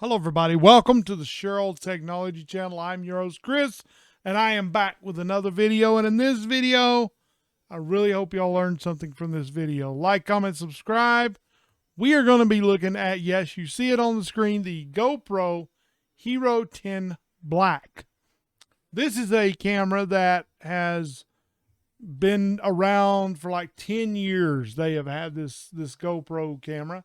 Hello, everybody. Welcome to the Cheryl Technology Channel. I'm your host, Chris, and I am back with another video. And in this video, I really hope y'all learned something from this video. Like, comment, subscribe. We are going to be looking at, yes, you see it on the screen, the GoPro Hero 10 Black. This is a camera that has been around for like 10 years. They have had this GoPro camera.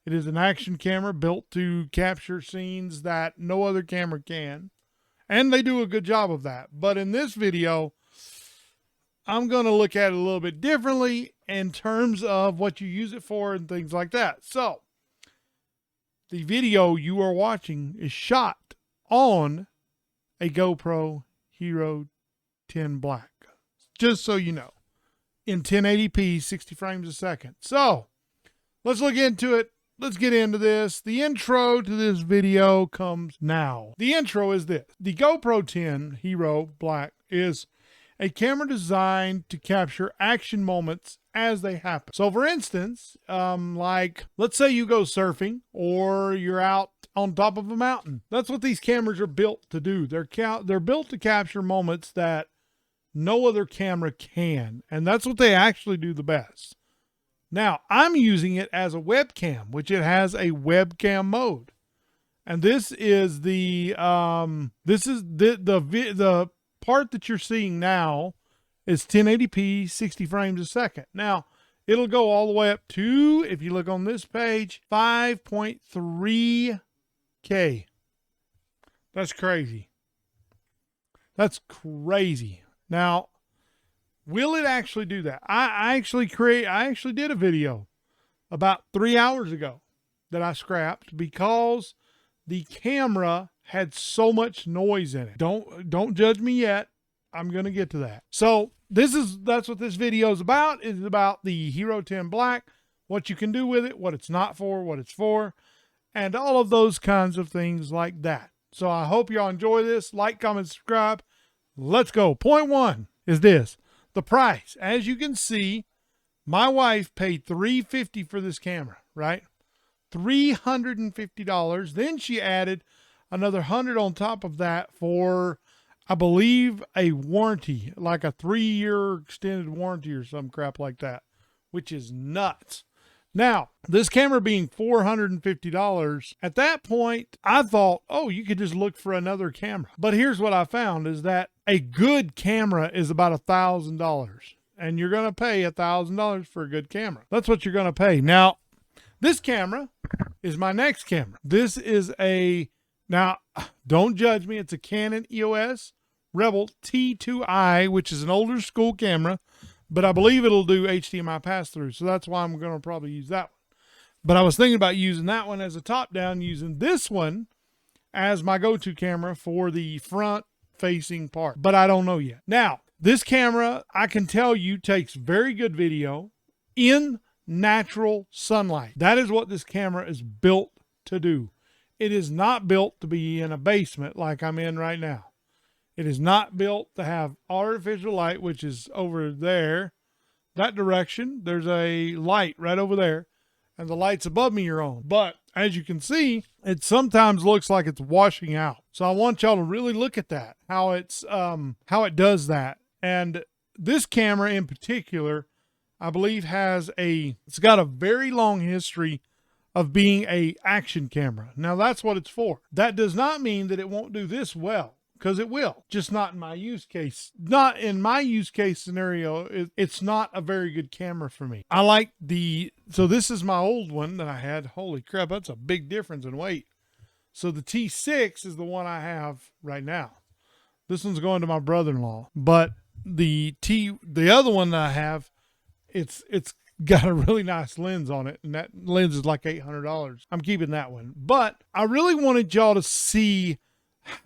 It is an action camera built to capture scenes that no other camera can. And they do a good job of that. But in this video, I'm going to look at it a little bit differently in terms of what you use it for and things like that. So, the video you are watching is shot on a GoPro Hero 10 Black. Just so you know. In 1080p, 60 frames a second. So, let's look into it. Let's get into this. The intro to this video comes now. The intro is this. The GoPro 10 Hero Black is a camera designed to capture action moments as they happen. So for instance, like let's say you go surfing or you're out on top of a mountain. That's what these cameras are built to do. They're built to capture moments that no other camera can. And that's what they actually do the best. Now, I'm using it as a webcam, which it has a webcam mode. And this is the part that you're seeing now is 1080p, 60 frames a second. Now, it'll go all the way up to, if you look on this page, 5.3K. That's crazy. That's crazy. Now, will it actually do that? I actually did a video about 3 hours ago that I scrapped because the camera had so much noise in it. Don't judge me yet. I'm going to get to that. So that's what this video is about. It's about the Hero 10 Black, what you can do with it, what it's not for, what it's for, and all of those kinds of things like that. So I hope y'all enjoy this. Like, comment, subscribe. Let's go. Point one is this. The price, as you can see, my wife paid $350 for this camera, right? $350. Then she added another $100 on top of that for, I believe, a warranty, like a 3-year extended warranty or some crap like that, which is nuts. Now, this camera being $450, at that point, I thought, oh, you could just look for another camera. But here's what I found is that a good camera is about $1,000. And you're going to pay $1,000 for a good camera. That's what you're going to pay. Now, this camera is my next camera. This is now, don't judge me. It's a Canon EOS Rebel T2i, which is an older school camera. But I believe it'll do HDMI pass-through, so that's why I'm going to probably use that one. But I was thinking about using that one as a top-down, using this one as my go-to camera for the front-facing part. But I don't know yet. Now, this camera, I can tell you, takes very good video in natural sunlight. That is what this camera is built to do. It is not built to be in a basement like I'm in right now. It is not built to have artificial light, which is over there. That direction, there's a light right over there. And the lights above me are on. But as you can see, it sometimes looks like it's washing out. So I want y'all to really look at that, how it does that. And this camera in particular, I believe it's got a very long history of being a action camera. Now that's what it's for. That does not mean that it won't do this well. Because it will, just not in my use case. Not in my use case scenario. It's not a very good camera for me. I like so this is my old one that I had. Holy crap, that's a big difference in weight. So the T6 is the one I have right now. This one's going to my brother-in-law. But the other one that I have, it's got a really nice lens on it. And that lens is like $800. I'm keeping that one. But I really wanted y'all to see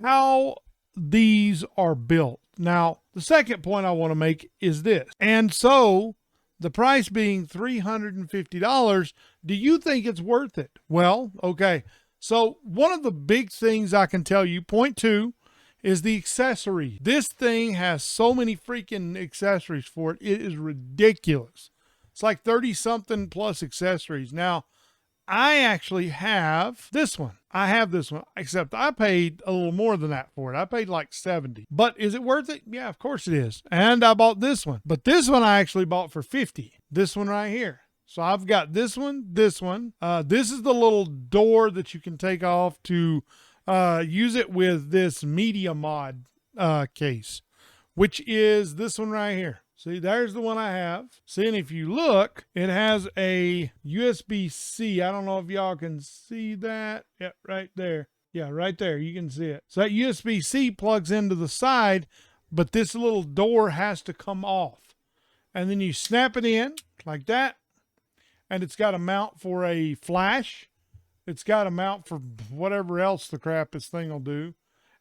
how these are built. Now, the second point I want to make is this. And so, the price being $350, do you think it's worth it? Well, okay. So, one of the big things I can tell you, point two, is the accessory. This thing has so many freaking accessories for it. It is ridiculous. It's like 30-something plus accessories. Now, I actually have this one. I have this one, except I paid a little more than that for it. I paid like 70. But is it worth it? Yeah, of course it is. And I bought this one. But this one I actually bought for 50. This one right here. So I've got this one, this one. This is the little door that you can take off to use it with this Media Mod case, which is this one right here. See, there's the one I have. See, and if you look, it has a USB-C. I don't know if y'all can see that. Yeah, right there. Yeah, right there. You can see it. So that USB-C plugs into the side, but this little door has to come off. And then you snap it in like that. And it's got a mount for a flash. It's got a mount for whatever else the crap this thing will do.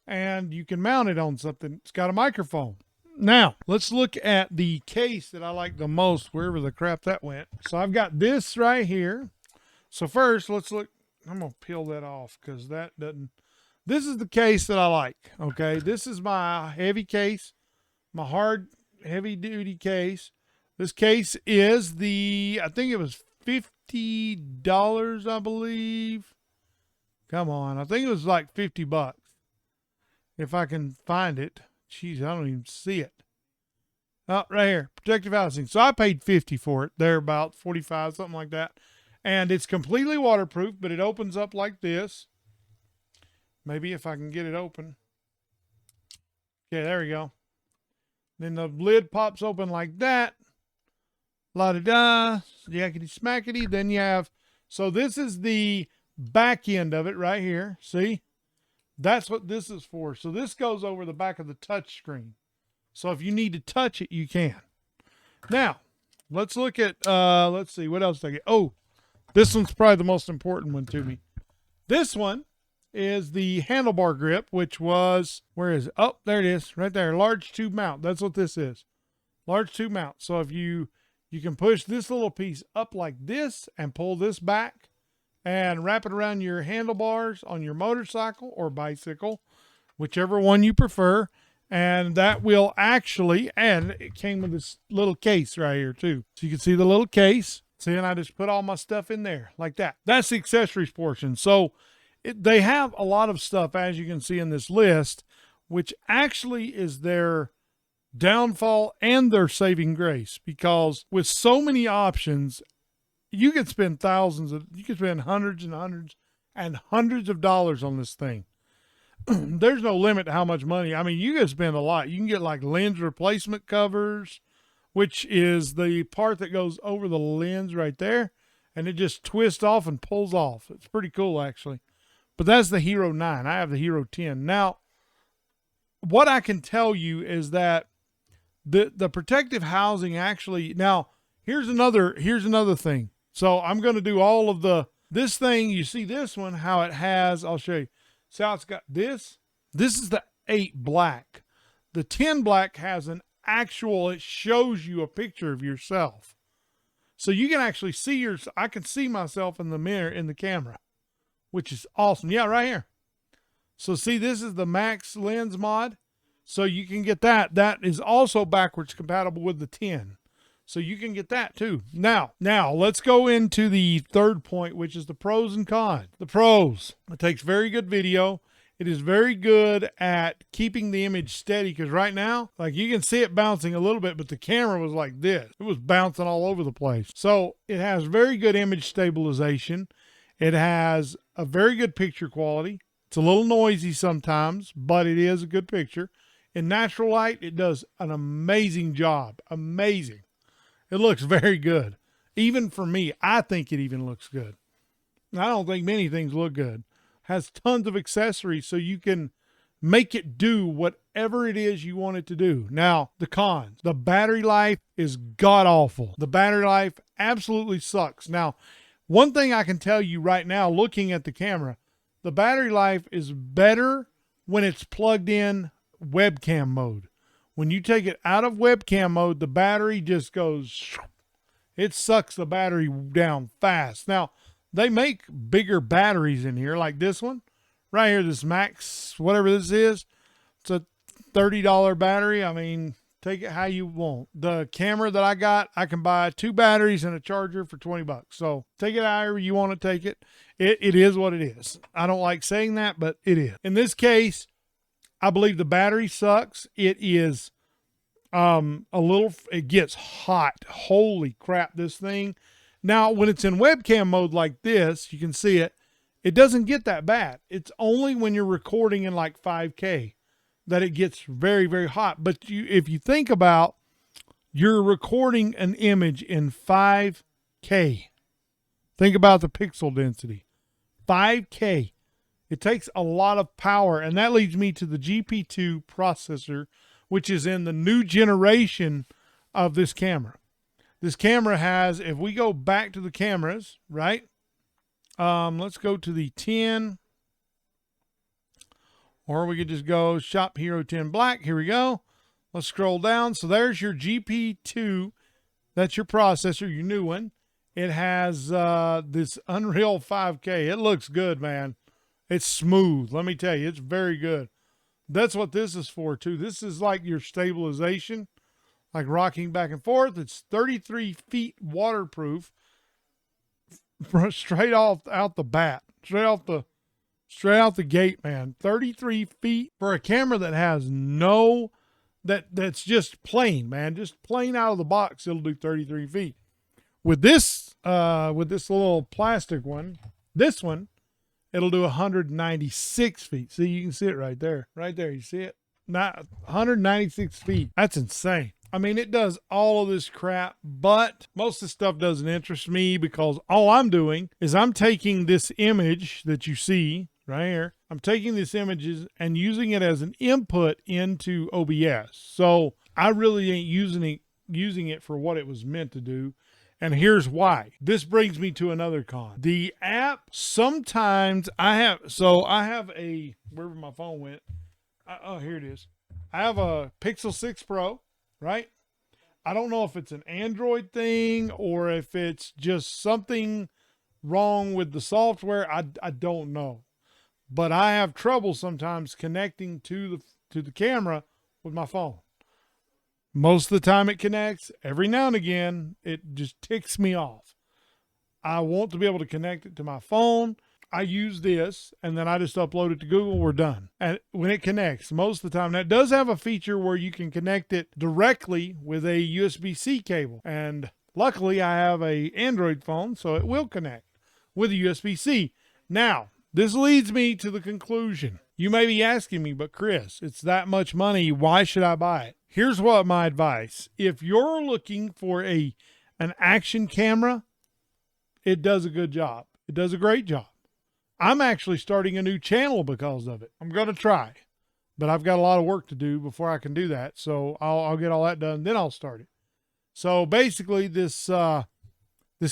And you can mount it on something. It's got a microphone. Now, let's look at the case that I like the most, wherever the crap that went. So I've got this right here. So first, let's look. I'm going to peel that off because that doesn't. This is the case that I like, okay? This is my heavy case, my hard, heavy-duty case. This case is I think it was $50, I believe. Come on. I think it was like $50. If I can find it. Jeez, I don't even see it. Oh, right here. Protective housing. So I paid 50 for it. They're about 45, something like that. And it's completely waterproof, but it opens up like this. Maybe if I can get it open. Okay, there we go. Then the lid pops open like that. La-da-da, yakety-smackety. Then you have, so this is the back end of it right here. See? That's what this is for. So this goes over the back of the touch screen. So if you need to touch it, you can. Now, let's look at, let's see, what else did I get? Oh, this one's probably the most important one to me. This one is the handlebar grip, which was, where is it? Oh, there it is, right there. Large tube mount. That's what this is. Large tube mount. So if you can push this little piece up like this and pull this back and wrap it around your handlebars on your motorcycle or bicycle, whichever one you prefer. And that will actually, and it came with this little case right here too. So you can see the little case. See, and I just put all my stuff in there like that. That's the accessories portion. So they have a lot of stuff, as you can see in this list, which actually is their downfall and their saving grace, because with so many options, you can spend you can spend hundreds and hundreds and hundreds of dollars on this thing. There's no limit to how much money. I mean, you can spend a lot. You can get like lens replacement covers, which is the part that goes over the lens right there, and it just twists off and pulls off. It's pretty cool, actually. But that's the Hero 9. I have the Hero 10. Now, what I can tell you is that the protective housing actually, now, here's another thing. So I'm going to do all of this thing. You see this one, how it has, I'll show you. See how it's got this? This is the 8 black. The 10 black has an actual, it shows you a picture of yourself. So you can actually see I can see myself in the mirror in the camera, which is awesome. Yeah, right here. So see, this is the Max Lens mod. So you can get that. That is also backwards compatible with the 10. So you can get that too. Now let's go into the third point, which is the pros and cons. The pros: it takes very good video. It is very good at keeping the image steady, because right now, like, you can see it bouncing a little bit, but the camera was like this. It was bouncing all over the place. So it has very good image stabilization. It has a very good picture quality. It's a little noisy sometimes, but it is a good picture. In natural light, it does an amazing job. Amazing. It looks very good. Even for me, I think it even looks good. I don't think many things look good. Has tons of accessories so you can make it do whatever it is you want it to do. Now, the cons. The battery life is god-awful. The battery life absolutely sucks. Now, one thing I can tell you right now, looking at the camera, the battery life is better when it's plugged in webcam mode. When you take it out of webcam mode, the battery just goes, it sucks the battery down fast. Now, they make bigger batteries in here, like this one right here, this Max, whatever this is. It's a $30 battery. I mean, Take it how you want. The camera that I got, I can buy 2 batteries and a charger for $20. So take it however you want to take it. It is what it is. I don't like saying that, but it is. In this case, I believe the battery sucks. It is it gets hot. Holy crap, this thing. Now, when it's in webcam mode like this, you can see it. It doesn't get that bad. It's only when you're recording in like 5K that it gets very, very hot. But if you think about, you're recording an image in 5K. Think about the pixel density. 5K. It takes a lot of power, and that leads me to the GP2 processor, which is in the new generation of this camera. This camera has, if we go back to the cameras, right? Let's go to the 10. Or we could just go Shop Hero 10 Black. Here we go. Let's scroll down. So there's your GP2. That's your processor, your new one. It has this Unreal 5K. It looks good, man. It's smooth. Let me tell you, it's very good. That's what this is for, too. This is like your stabilization, like rocking back and forth. It's 33 feet waterproof straight out the bat. Straight out the gate, man. 33 feet for a camera that has that's just plain, man. Just plain out of the box, it'll do 33 feet. With this little plastic one, this one, it'll do 196 feet. See, you can see it right there. Right there, you see it? 196 feet. That's insane. I mean, it does all of this crap, but most of the stuff doesn't interest me because all I'm doing is I'm taking this image that you see right here. I'm taking this images and using it as an input into OBS. So I really ain't using it for what it was meant to do. And here's why. This brings me to another con. The app, sometimes I have a, wherever my phone went. Oh, here it is. I have a Pixel 6 Pro, right? I don't know if it's an Android thing or if it's just something wrong with the software. I don't know. But I have trouble sometimes connecting to the camera with my phone. Most of the time it connects. Every now and again, it just ticks me off. I want to be able to connect it to my phone. I use this, and then I just upload it to Google. We're done. And when it connects, most of the time, that does have a feature where you can connect it directly with a USB-C cable. And luckily, I have an Android phone, so it will connect with a USB-C. Now, this leads me to the conclusion. You may be asking me, but Chris, it's that much money. Why should I buy it? Here's what my advice. If you're looking for an action camera, it does a good job. It does a great job. I'm actually starting a new channel because of it. I'm going to try, but I've got a lot of work to do before I can do that. So I'll get all that done. Then I'll start it. So basically this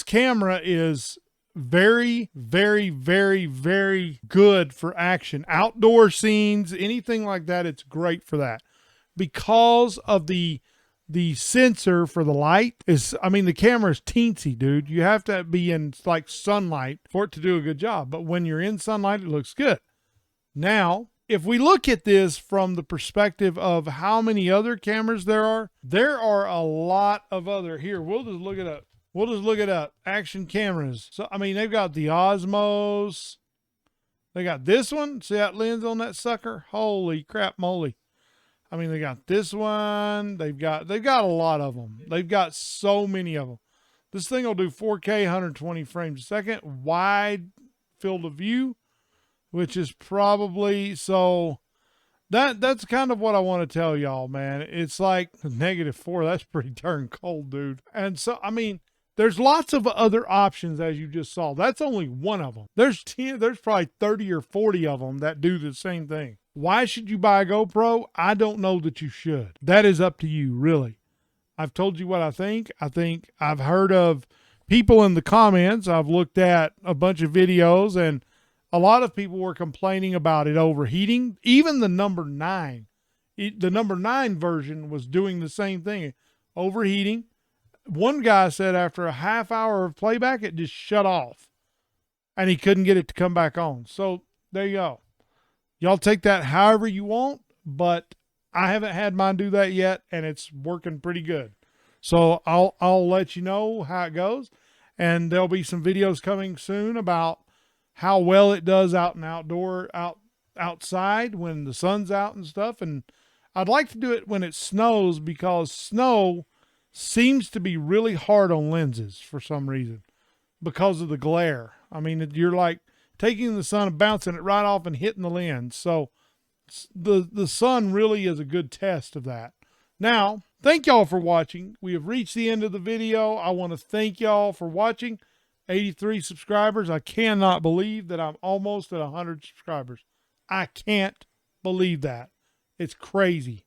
camera is very, very, very, very good for action. Outdoor scenes, anything like that, it's great for that. Because of the sensor for the light the camera is teensy, dude. You have to be in like sunlight for it to do a good job. But when you're in sunlight, it looks good. Now, if we look at this from the perspective of how many other cameras there are a lot of other, here, we'll just look it up. Action cameras. So, they've got the Osmos. They got this one. See that lens on that sucker? Holy crap moly. They got this one. They've got a lot of them. They've got so many of them. This thing will do 4K, 120 frames a second, wide field of view, which is probably, so that's kind of what I want to tell y'all, man. It's like -4. That's pretty darn cold, dude. And so, there's lots of other options, as you just saw. That's only one of them. There's probably 30 or 40 of them that do the same thing. Why should you buy a GoPro? I don't know that you should. That is up to you, really. I've told you what I think. I think I've heard of people in the comments. I've looked at a bunch of videos, and a lot of people were complaining about it overheating. Even the number 9. The number 9 version was doing the same thing. Overheating. One guy said after a half hour of playback, it just shut off. And he couldn't get it to come back on. So, there you go. Y'all take that however you want, but I haven't had mine do that yet, and it's working pretty good. So I'll let you know how it goes, and there'll be some videos coming soon about how well it does out and outside when the sun's out and stuff. And I'd like to do it when it snows, because snow seems to be really hard on lenses for some reason because of the glare. I mean, you're like taking the sun and bouncing it right off and hitting the lens. So the sun really is a good test of that. Now, thank y'all for watching. We have reached the end of the video. I want to thank y'all for watching. 83 subscribers. I cannot believe that I'm almost at 100 subscribers. I can't believe that. It's crazy.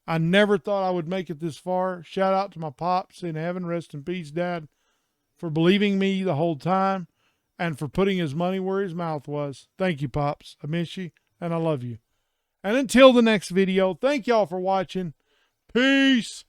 I never thought I would make it this far. Shout out to my pops in heaven. Rest in peace, Dad, for believing me the whole time and for putting his money where his mouth was. Thank you, Pops. I miss you, and I love you. And until the next video, thank y'all for watching. Peace.